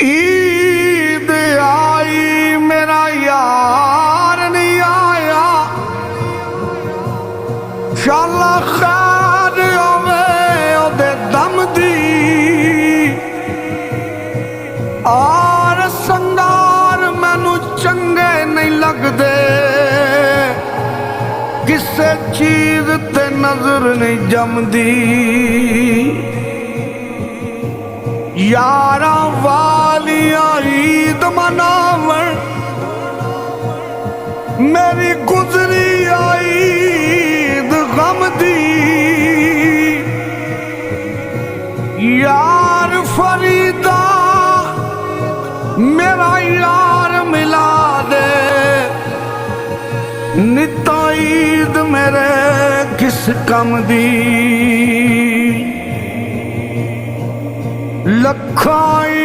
ईद आई मेरा यार नहीं आया, शाला खैर होवे ओदे दम दी। और संगार मैनू चंगे नहीं लगदे, किसे चीज ते नजर नहीं जमदी। यारा वालिया ईद मनावन मेरी गुजरी आई ईद गम दी। यार फरीदा मेरा यार मिला दे, निता ईद मेरे किस कम दी। लखाई